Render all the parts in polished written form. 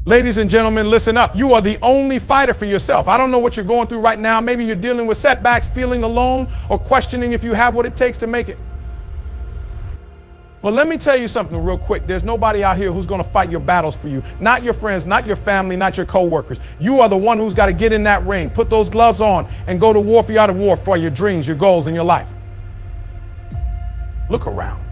Ladies and gentlemen, listen up. You are the only fighter for yourself. I don't know what you're going through right now. Maybe you're dealing with setbacks, feeling alone, or questioning if you have what it takes to make it. Well, let me tell you something real quick. There's nobody out here who's going to fight your battles for you. Not your friends, not your family, not your co-workers. You are the one who's got to get in that ring, put those gloves on, and go to war for your dreams, your goals, and your life. Look around.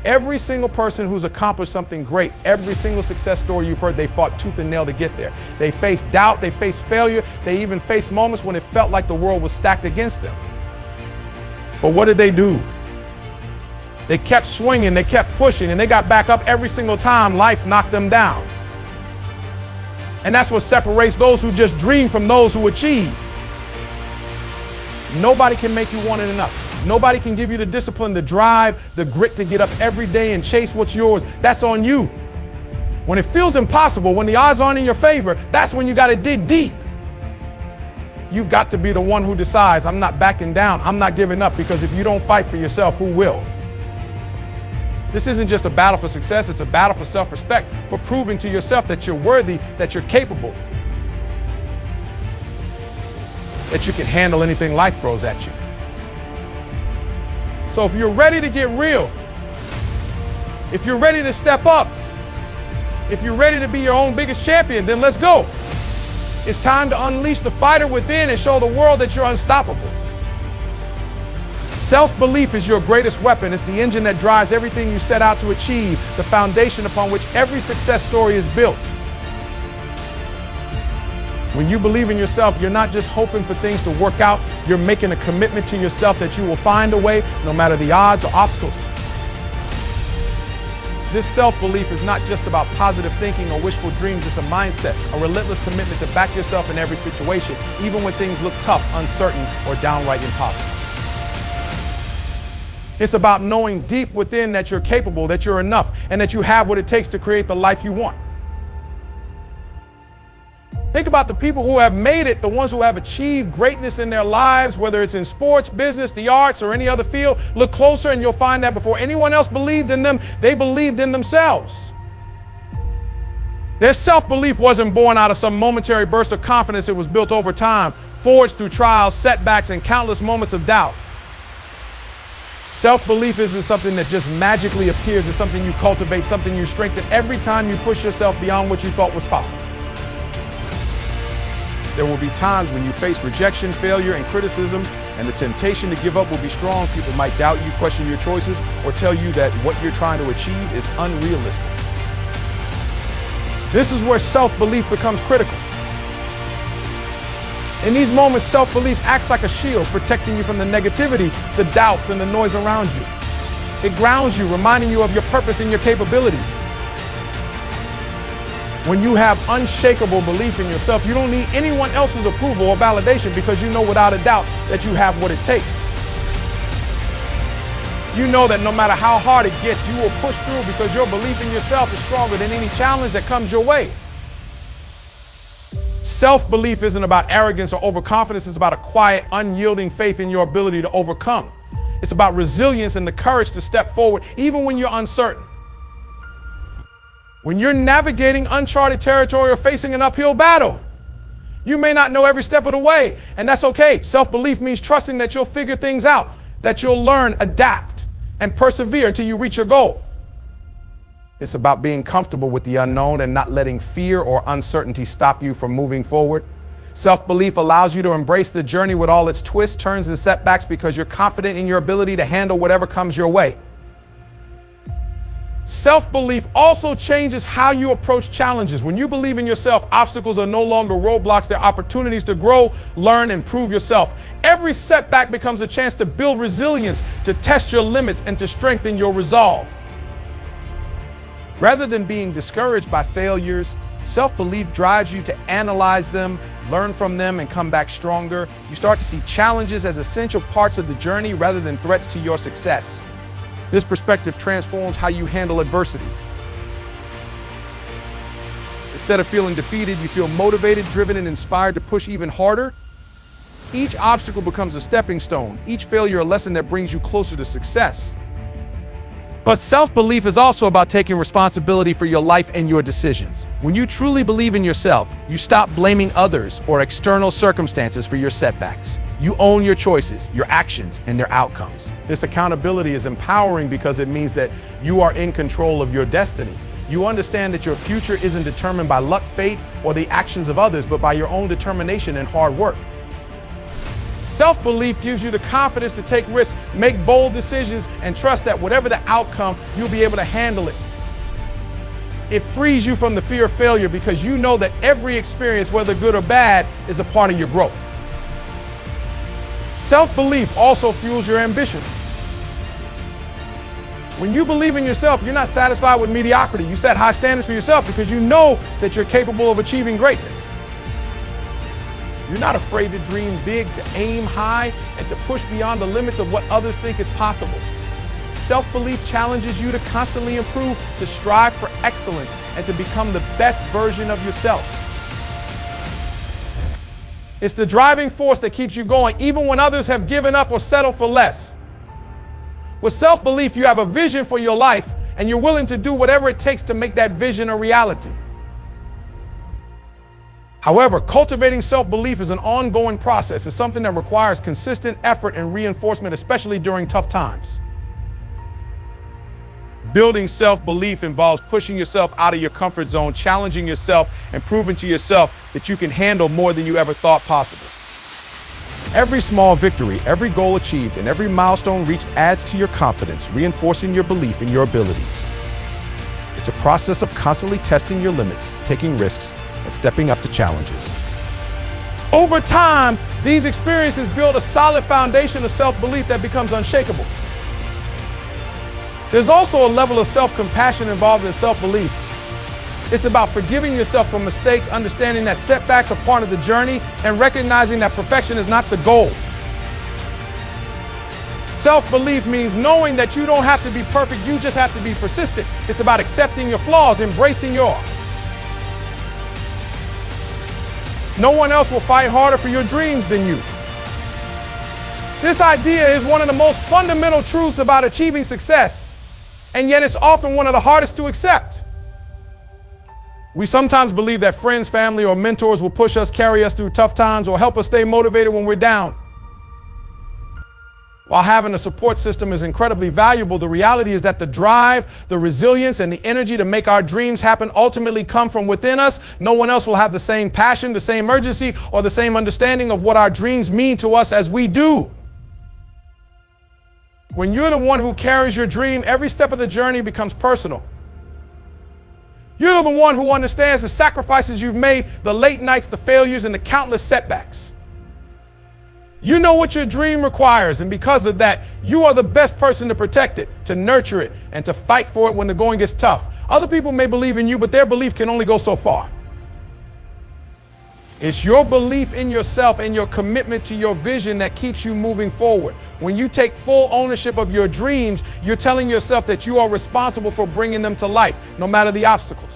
Every single person who's accomplished something great, every single success story you've heard, they fought tooth and nail to get there. They faced doubt, they faced failure, they even faced moments when it felt like the world was stacked against them. But what did they do? They kept swinging, they kept pushing, and they got back up every single time life knocked them down. And that's what separates those who just dream from those who achieve. Nobody can make you want it enough. Nobody can give you the discipline, the drive, the grit to get up every day and chase what's yours. That's on you. When it feels impossible, when the odds aren't in your favor, that's when you got to dig deep. You've got to be the one who decides, I'm not backing down, I'm not giving up, because if you don't fight for yourself, who will? This isn't just a battle for success, it's a battle for self-respect, for proving to yourself that you're worthy, that you're capable, that you can handle anything life throws at you. So if you're ready to get real, if you're ready to step up, if you're ready to be your own biggest champion, then let's go. It's time to unleash the fighter within and show the world that you're unstoppable. Self-belief is your greatest weapon. It's the engine that drives everything you set out to achieve, the foundation upon which every success story is built. When you believe in yourself, you're not just hoping for things to work out, you're making a commitment to yourself that you will find a way, no matter the odds or obstacles. This self-belief is not just about positive thinking or wishful dreams, it's a mindset, a relentless commitment to back yourself in every situation, even when things look tough, uncertain, or downright impossible. It's about knowing deep within that you're capable, that you're enough, and that you have what it takes to create the life you want. Think about the people who have made it, the ones who have achieved greatness in their lives, whether it's in sports, business, the arts, or any other field. Look closer and you'll find that before anyone else believed in them, they believed in themselves. Their self-belief wasn't born out of some momentary burst of confidence. It was built over time, forged through trials, setbacks, and countless moments of doubt. Self-belief isn't something that just magically appears. It's something you cultivate, something you strengthen every time you push yourself beyond what you thought was possible. There will be times when you face rejection, failure, and criticism, and the temptation to give up will be strong. People might doubt you, question your choices, or tell you that what you're trying to achieve is unrealistic. This is where self-belief becomes critical. In these moments, self-belief acts like a shield, protecting you from the negativity, the doubts, and the noise around you. It grounds you, reminding you of your purpose and your capabilities. When you have unshakable belief in yourself, you don't need anyone else's approval or validation, because you know without a doubt that you have what it takes. You know that no matter how hard it gets, you will push through, because your belief in yourself is stronger than any challenge that comes your way. Self-belief isn't about arrogance or overconfidence. It's about a quiet, unyielding faith in your ability to overcome. It's about resilience and the courage to step forward even when you're uncertain. When you're navigating uncharted territory or facing an uphill battle, you may not know every step of the way, and that's okay. Self-belief means trusting that you'll figure things out, that you'll learn, adapt, and persevere until you reach your goal. It's about being comfortable with the unknown and not letting fear or uncertainty stop you from moving forward. Self-belief allows you to embrace the journey with all its twists, turns, and setbacks, because you're confident in your ability to handle whatever comes your way. Self-belief also changes how you approach challenges. When you believe in yourself, obstacles are no longer roadblocks. They're opportunities to grow, learn, and prove yourself. Every setback becomes a chance to build resilience, to test your limits, and to strengthen your resolve. Rather than being discouraged by failures, self-belief drives you to analyze them, learn from them, and come back stronger. You start to see challenges as essential parts of the journey rather than threats to your success. This perspective transforms how you handle adversity. Instead of feeling defeated, you feel motivated, driven, and inspired to push even harder. Each obstacle becomes a stepping stone, each failure a lesson that brings you closer to success. But self-belief is also about taking responsibility for your life and your decisions. When you truly believe in yourself, you stop blaming others or external circumstances for your setbacks. You own your choices, your actions, and their outcomes. This accountability is empowering because it means that you are in control of your destiny. You understand that your future isn't determined by luck, fate, or the actions of others, but by your own determination and hard work. Self-belief gives you the confidence to take risks, make bold decisions, and trust that whatever the outcome, you'll be able to handle it. It frees you from the fear of failure because you know that every experience, whether good or bad, is a part of your growth. Self-belief also fuels your ambition. When you believe in yourself, you're not satisfied with mediocrity. You set high standards for yourself because you know that you're capable of achieving greatness. You're not afraid to dream big, to aim high, and to push beyond the limits of what others think is possible. Self-belief challenges you to constantly improve, to strive for excellence, and to become the best version of yourself. It's the driving force that keeps you going, even when others have given up or settled for less. With self-belief, you have a vision for your life, and you're willing to do whatever it takes to make that vision a reality. However, cultivating self-belief is an ongoing process. It's something that requires consistent effort and reinforcement, especially during tough times. Building self-belief involves pushing yourself out of your comfort zone, challenging yourself, and proving to yourself that you can handle more than you ever thought possible. Every small victory, every goal achieved, and every milestone reached adds to your confidence, reinforcing your belief in your abilities. It's a process of constantly testing your limits, taking risks, and stepping up to challenges. Over time, these experiences build a solid foundation of self-belief that becomes unshakable. There's also a level of self-compassion involved in self-belief. It's about forgiving yourself for mistakes, understanding that setbacks are part of the journey, and recognizing that perfection is not the goal. Self-belief means knowing that you don't have to be perfect, you just have to be persistent. It's about accepting your flaws, embracing yours. No one else will fight harder for your dreams than you. This idea is one of the most fundamental truths about achieving success, and yet it's often one of the hardest to accept. We sometimes believe that friends, family, or mentors will push us, carry us through tough times, or help us stay motivated when we're down. While having a support system is incredibly valuable, the reality is that the drive, the resilience, and the energy to make our dreams happen ultimately come from within us. No one else will have the same passion, the same urgency, or the same understanding of what our dreams mean to us as we do. When you're the one who carries your dream, every step of the journey becomes personal. You're the one who understands the sacrifices you've made, the late nights, the failures, and the countless setbacks. You know what your dream requires, and because of that, you are the best person to protect it, to nurture it, and to fight for it when the going gets tough. Other people may believe in you, but their belief can only go so far. It's your belief in yourself and your commitment to your vision that keeps you moving forward. When you take full ownership of your dreams, you're telling yourself that you are responsible for bringing them to life, no matter the obstacles.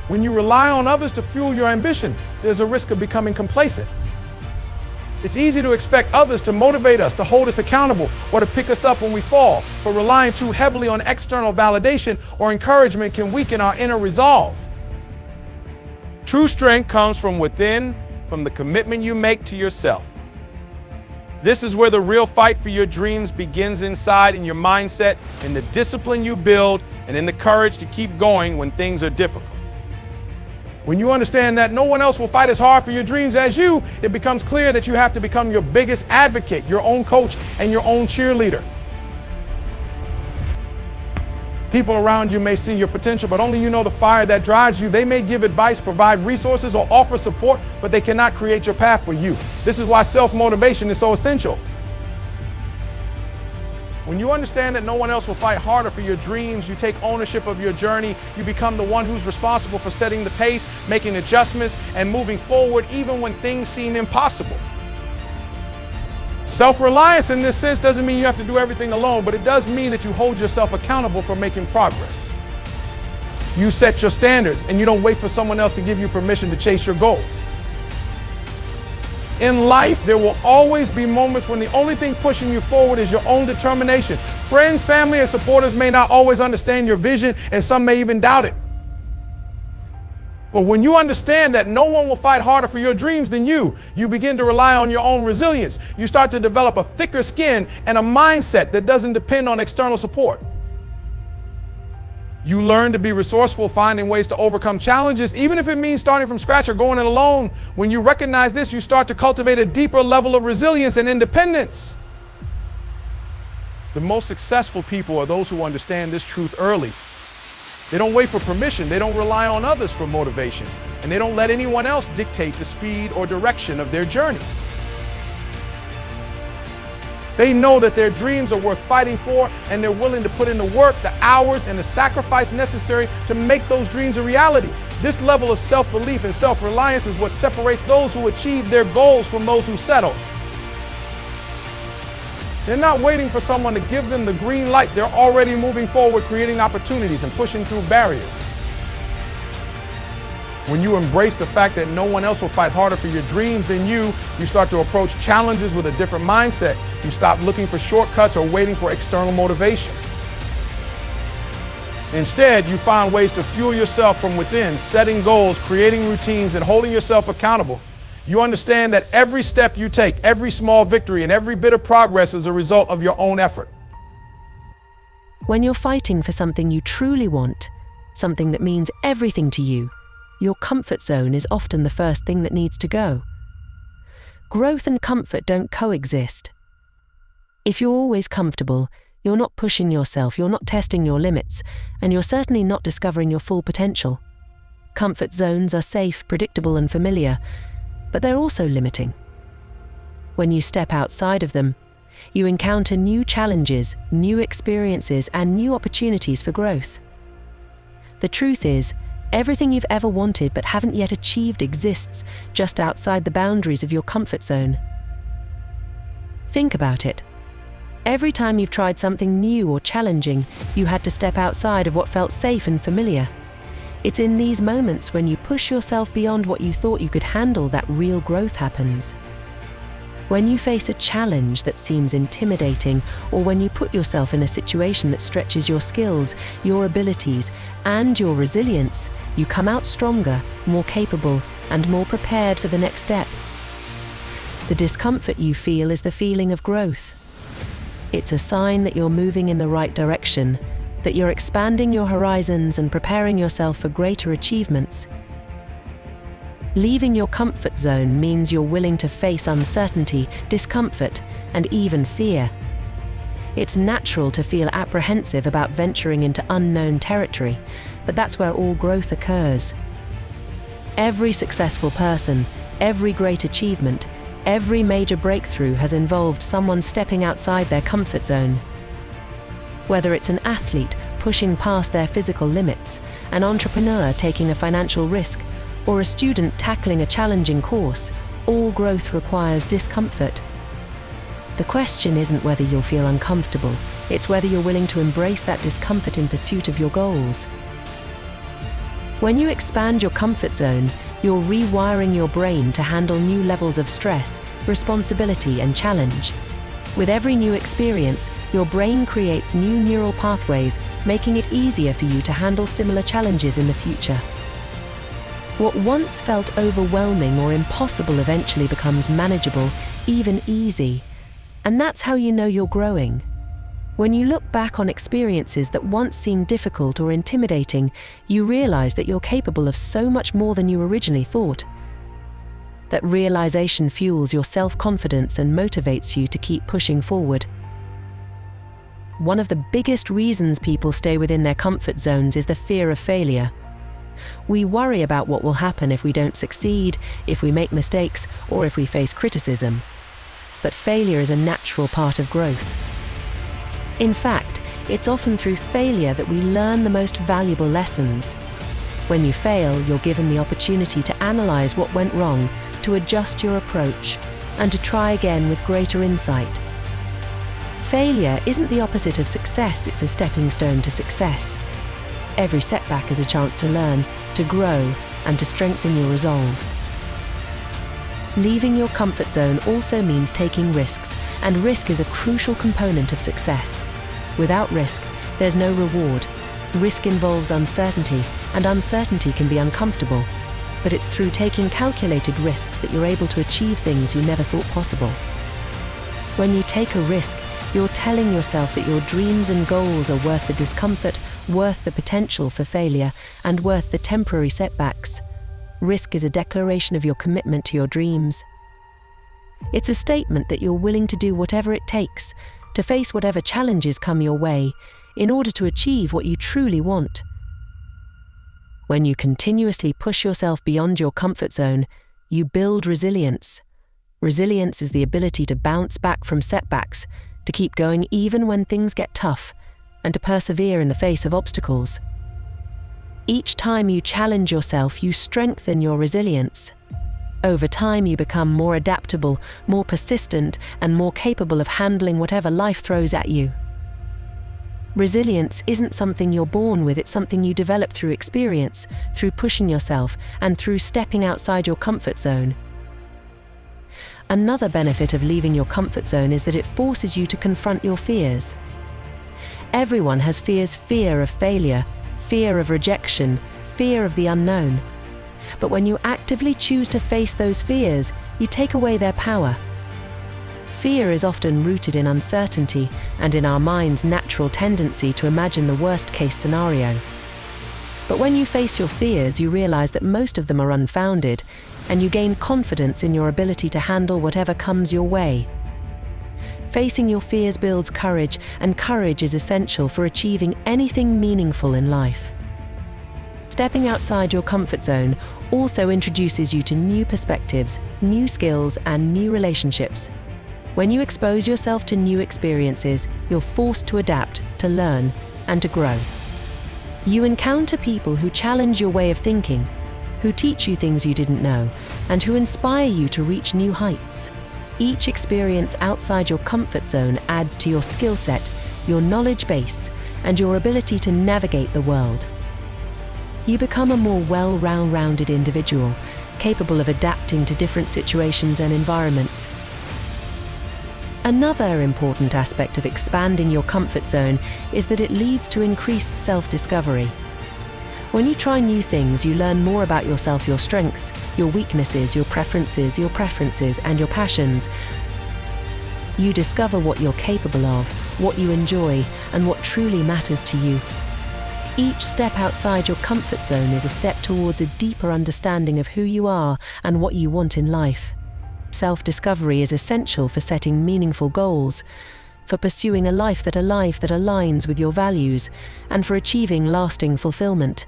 When you rely on others to fuel your ambition, there's a risk of becoming complacent. It's easy to expect others to motivate us, to hold us accountable, or to pick us up when we fall. But relying too heavily on external validation or encouragement can weaken our inner resolve. True strength comes from within, from the commitment you make to yourself. This is where the real fight for your dreams begins, inside, in your mindset, in the discipline you build, and in the courage to keep going when things are difficult. When you understand that no one else will fight as hard for your dreams as you, it becomes clear that you have to become your biggest advocate, your own coach, and your own cheerleader. People around you may see your potential, but only you know the fire that drives you. They may give advice, provide resources, or offer support, but they cannot create your path for you. This is why self-motivation is so essential. When you understand that no one else will fight harder for your dreams, you take ownership of your journey. You become the one who's responsible for setting the pace, making adjustments, and moving forward even when things seem impossible. Self-reliance in this sense doesn't mean you have to do everything alone, but it does mean that you hold yourself accountable for making progress. You set your standards, and you don't wait for someone else to give you permission to chase your goals. In life, there will always be moments when the only thing pushing you forward is your own determination. Friends, family, and supporters may not always understand your vision, and some may even doubt it. But when you understand that no one will fight harder for your dreams than you begin to rely on your own resilience. You start to develop a thicker skin and a mindset that doesn't depend on external support. You learn to be resourceful, finding ways to overcome challenges, even if it means starting from scratch or going it alone. When you recognize this, you start to cultivate a deeper level of resilience and independence. The most successful people are those who understand this truth early. They don't wait for permission. They don't rely on others for motivation. And they don't let anyone else dictate the speed or direction of their journey. They know that their dreams are worth fighting for, and they're willing to put in the work, the hours, and the sacrifice necessary to make those dreams a reality. This level of self-belief and self-reliance is what separates those who achieve their goals from those who settle. They're not waiting for someone to give them the green light. They're already moving forward, creating opportunities and pushing through barriers. When you embrace the fact that no one else will fight harder for your dreams than you start to approach challenges with a different mindset. You stop looking for shortcuts or waiting for external motivation. Instead, you find ways to fuel yourself from within, setting goals, creating routines, and holding yourself accountable. You understand that every step you take, every small victory, and every bit of progress is a result of your own effort. When you're fighting for something you truly want, something that means everything to you, your comfort zone is often the first thing that needs to go. Growth and comfort don't coexist. If you're always comfortable, you're not pushing yourself, you're not testing your limits, and you're certainly not discovering your full potential. Comfort zones are safe, predictable, and familiar, but they're also limiting. When you step outside of them, you encounter new challenges, new experiences, and new opportunities for growth. The truth is, everything you've ever wanted but haven't yet achieved exists just outside the boundaries of your comfort zone. Think about it. Every time you've tried something new or challenging, you had to step outside of what felt safe and familiar. It's in these moments when you push yourself beyond what you thought you could handle that real growth happens. When you face a challenge that seems intimidating, or when you put yourself in a situation that stretches your skills, your abilities, and your resilience, you come out stronger, more capable, and more prepared for the next step. The discomfort you feel is the feeling of growth. It's a sign that you're moving in the right direction, that you're expanding your horizons and preparing yourself for greater achievements. Leaving your comfort zone means you're willing to face uncertainty, discomfort, and even fear. It's natural to feel apprehensive about venturing into unknown territory, but that's where all growth occurs. Every successful person, every great achievement, every major breakthrough has involved someone stepping outside their comfort zone. Whether it's an athlete pushing past their physical limits, an entrepreneur taking a financial risk, or a student tackling a challenging course, all growth requires discomfort. The question isn't whether you'll feel uncomfortable, it's whether you're willing to embrace that discomfort in pursuit of your goals. When you expand your comfort zone, you're rewiring your brain to handle new levels of stress, responsibility, and challenge. With every new experience, your brain creates new neural pathways, making it easier for you to handle similar challenges in the future. What once felt overwhelming or impossible eventually becomes manageable, even easy. And that's how you know you're growing. When you look back on experiences that once seemed difficult or intimidating, you realize that you're capable of so much more than you originally thought. That realization fuels your self-confidence and motivates you to keep pushing forward. One of the biggest reasons people stay within their comfort zones is the fear of failure. We worry about what will happen if we don't succeed, if we make mistakes, or if we face criticism. But failure is a natural part of growth. In fact, it's often through failure that we learn the most valuable lessons. When you fail, you're given the opportunity to analyze what went wrong, to adjust your approach, and to try again with greater insight. Failure isn't the opposite of success, it's a stepping stone to success. Every setback is a chance to learn, to grow, and to strengthen your resolve. Leaving your comfort zone also means taking risks, and risk is a crucial component of success. Without risk, there's no reward. Risk involves uncertainty, and uncertainty can be uncomfortable. But it's through taking calculated risks that you're able to achieve things you never thought possible. When you take a risk, you're telling yourself that your dreams and goals are worth the discomfort, worth the potential for failure, and worth the temporary setbacks. Risk is a declaration of your commitment to your dreams. It's a statement that you're willing to do whatever it takes, to face whatever challenges come your way, in order to achieve what you truly want. When you continuously push yourself beyond your comfort zone, you build resilience. Resilience is the ability to bounce back from setbacks, to keep going even when things get tough, and to persevere in the face of obstacles. Each time you challenge yourself, you strengthen your resilience. Over time, you become more adaptable, more persistent, and more capable of handling whatever life throws at you. Resilience isn't something you're born with, it's something you develop through experience, through pushing yourself, and through stepping outside your comfort zone. Another benefit of leaving your comfort zone is that it forces you to confront your fears. Everyone has fears: fear of failure, fear of rejection, fear of the unknown. But when you actively choose to face those fears, you take away their power. Fear is often rooted in uncertainty and in our mind's natural tendency to imagine the worst-case scenario. But when you face your fears, you realize that most of them are unfounded, and you gain confidence in your ability to handle whatever comes your way. Facing your fears builds courage, and courage is essential for achieving anything meaningful in life. Stepping outside your comfort zone also introduces you to new perspectives, new skills, and new relationships. When you expose yourself to new experiences, you're forced to adapt, to learn, and to grow. You encounter people who challenge your way of thinking, who teach you things you didn't know, and who inspire you to reach new heights. Each experience outside your comfort zone adds to your skill set, your knowledge base, and your ability to navigate the world. You become a more well-rounded individual, capable of adapting to different situations and environments. Another important aspect of expanding your comfort zone is that it leads to increased self-discovery. When you try new things, you learn more about yourself, your strengths, your weaknesses, your preferences, and your passions. You discover what you're capable of, what you enjoy, and what truly matters to you. Each step outside your comfort zone is a step towards a deeper understanding of who you are and what you want in life. Self-discovery is essential for setting meaningful goals, for pursuing a life that aligns with your values, and for achieving lasting fulfillment.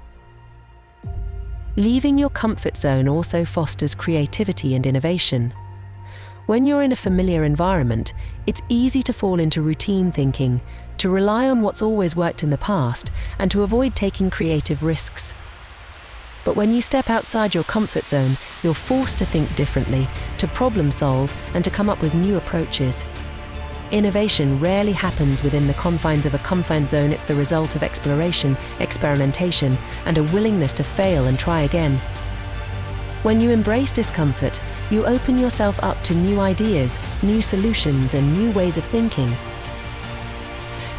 Leaving your comfort zone also fosters creativity and innovation. When you're in a familiar environment, it's easy to fall into routine thinking, to rely on what's always worked in the past, and to avoid taking creative risks. But when you step outside your comfort zone, you're forced to think differently, to problem solve, and to come up with new approaches. Innovation rarely happens within the confines of a comfort zone. It's the result of exploration, experimentation, and a willingness to fail and try again. When you embrace discomfort, you open yourself up to new ideas, new solutions, and new ways of thinking.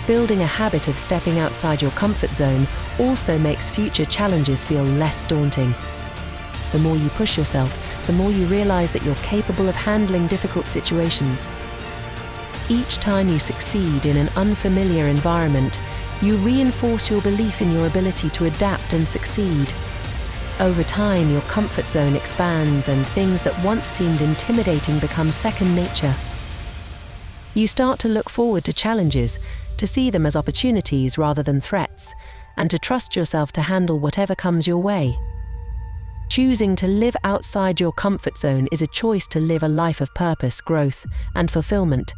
Building a habit of stepping outside your comfort zone also makes future challenges feel less daunting. The more you push yourself, the more you realize that you're capable of handling difficult situations. Each time you succeed in an unfamiliar environment, you reinforce your belief in your ability to adapt and succeed. Over time, your comfort zone expands, and things that once seemed intimidating become second nature. You start to look forward to challenges, to see them as opportunities rather than threats, and to trust yourself to handle whatever comes your way. Choosing to live outside your comfort zone is a choice to live a life of purpose, growth, and fulfillment.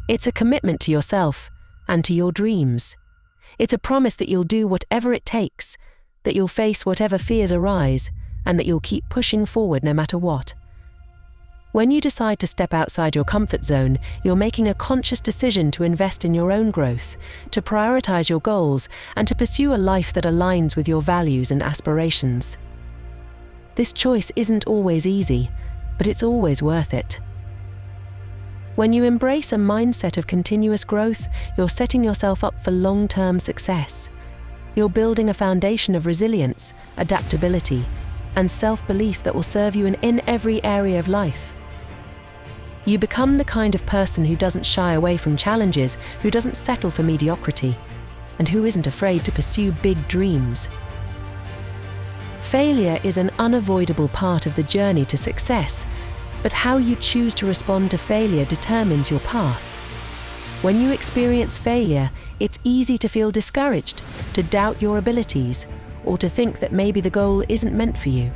It's a commitment to yourself and to your dreams. It's a promise that you'll do whatever it takes, that you'll face whatever fears arise, and that you'll keep pushing forward no matter what. When you decide to step outside your comfort zone, you're making a conscious decision to invest in your own growth, to prioritize your goals, and to pursue a life that aligns with your values and aspirations. This choice isn't always easy, but it's always worth it. When you embrace a mindset of continuous growth, you're setting yourself up for long-term success. You're building a foundation of resilience, adaptability, and self-belief that will serve you in every area of life. You become the kind of person who doesn't shy away from challenges, who doesn't settle for mediocrity, and who isn't afraid to pursue big dreams. Failure is an unavoidable part of the journey to success, but how you choose to respond to failure determines your path. When you experience failure, it's easy to feel discouraged, to doubt your abilities, or to think that maybe the goal isn't meant for you.